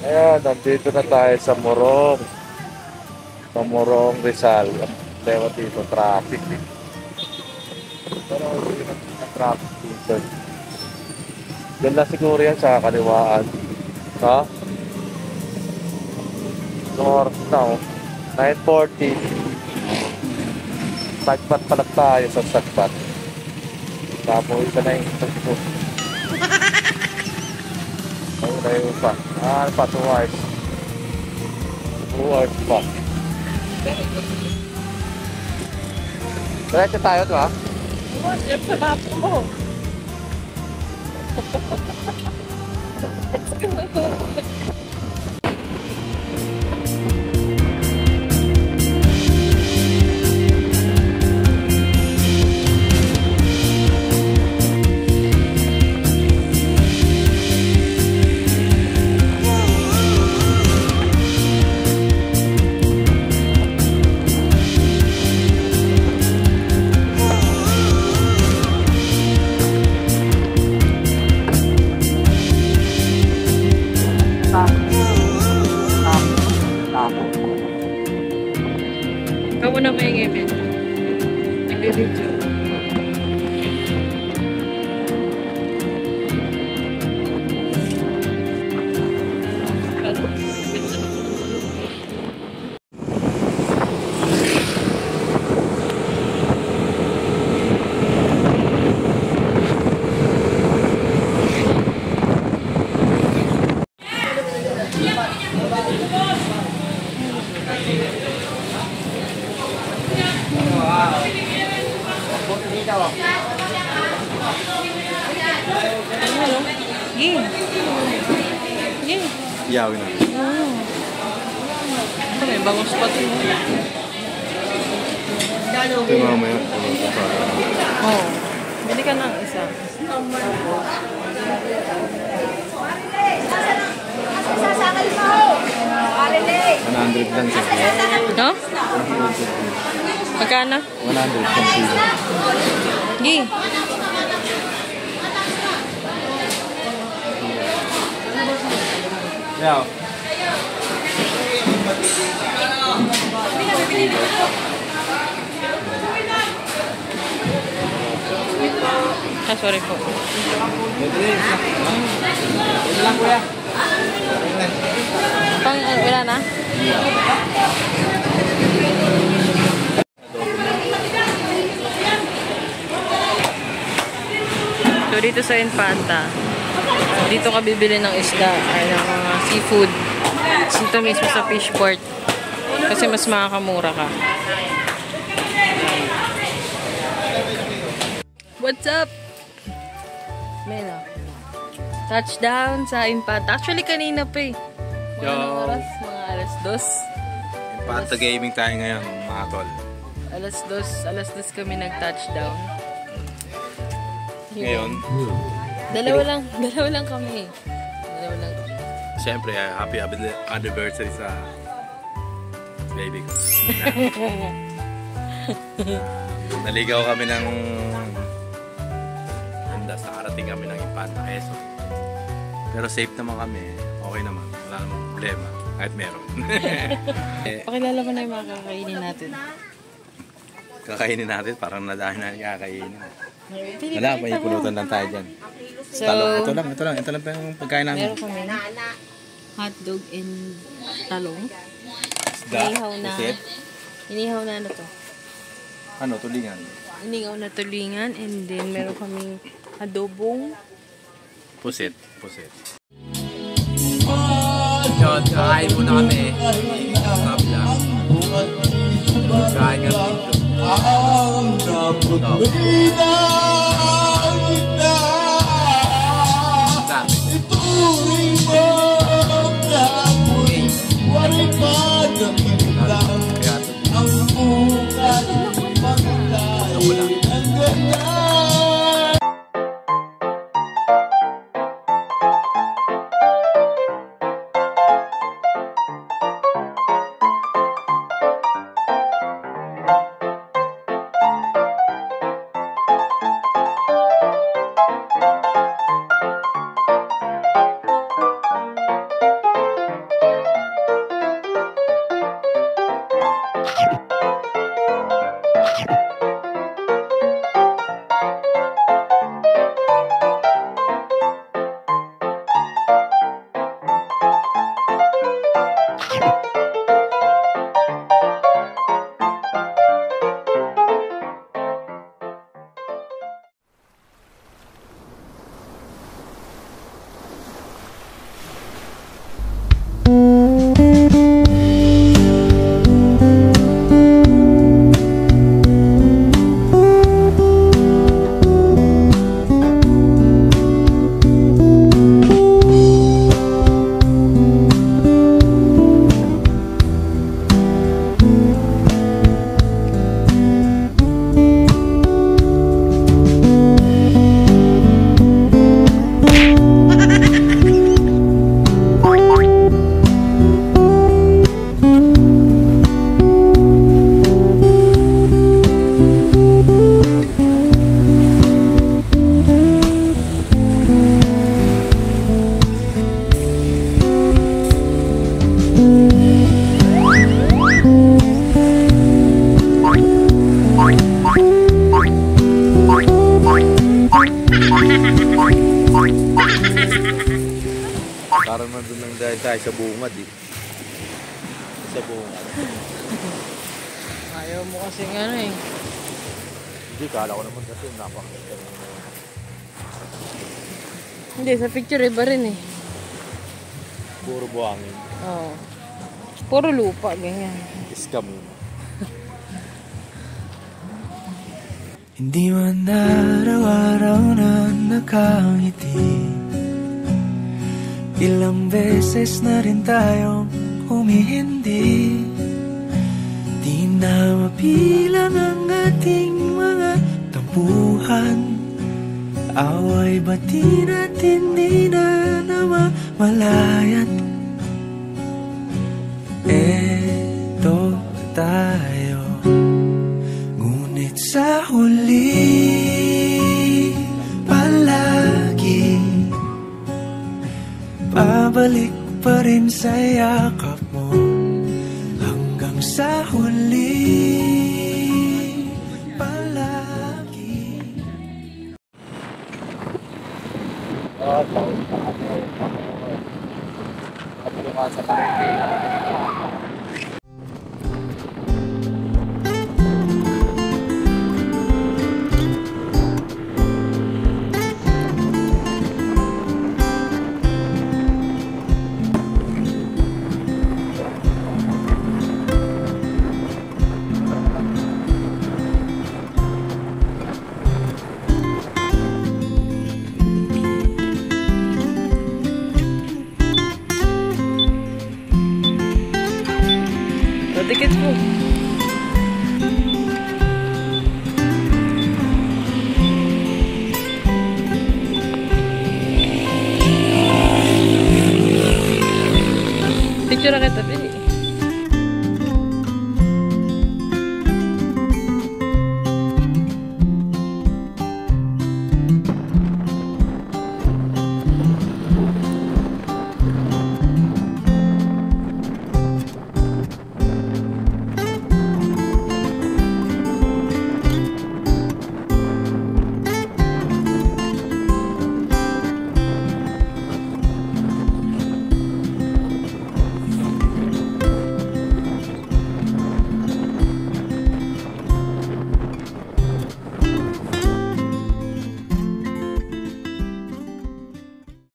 Ayan, nandito na tayo sa Morong. Sa Morong, Rizal. Tewa dito, traffic dito. Pero hindi na traffic dito. Diyan lang siguro yan sa kaliwaan. Ha? North now. 9:40. Sagpat pa lang tayo sa Sagpat. Tapos isa na yung Sagpat. Ayun na yung pa. Ano pa? 2 hours. 2 hours pa. Diretso tayo, di ba? Siyempre, bapo mo. Ikaw na may ngayon. Nag-video. Iyawin na. Ito may bangos pa ito. Ito yung mamaya. Oo. Bili ka ng isa. 100 lang sa kilo. No? Magkano? 100 sa kilo. Gi. Yeah. Ah, sorry po. Lang kuya. Pang, wala na? So, dito sa Infanta, dito ka bibili ng isda ay ng mga seafood. Dito mismo sa Fishport. Kasi mas makakamura ka. What's up? Mela. Touchdown sa Infanta. Actually, kanina pa eh. Mga anong oras? Mga alas 2. Infanta gaming tayo ngayon, mga tol. Alas 2 kami nag-touchdown. Ngayon, Dalawa lang kami. Dalawa lang kami. siyempre, happy anniversary sa baby ko. Naligaw kami ng andas, nakarating kami ng Infanta, Quezon. Pero safe naman kami, okay naman, wala namang problema, kahit meron. Pakilala mo na yung mga kakainin natin. Kakainin natin, parang nadahin na kakainin. Wala, may pulutan lang tayo dyan. So, Ito lang pa yung pagkain namin. meron kami hotdog and talong. Isda, pusit. Inihaw na ano to? Ano, tulingan. Inihaw na tulingan and then meron kaming adobong. Pusit. Yun, kain muna kami. Sabi lang. Kain kami dito. naman doon lang dahil tayo sa bungad eh. Sa bungad. Ayaw mo kasing ano eh. Hindi, kala ko naman kasi napakita. Hindi, sa picture iba rin eh. Puro buhangin. Oo. Puro lupa, ganyan. Iskam yun. Hindi man araw-araw na nakangiti. Ilang beses na rin tayong humihindi. Di na mapilang ang ating mga tampuhan. Away bati natin di na namamalayan. Eto tayo. Ngunit sa huli palagi babalik pa rin sa yakap mo. Hanggang sa huli palagi. Dikit po. Picture na kita,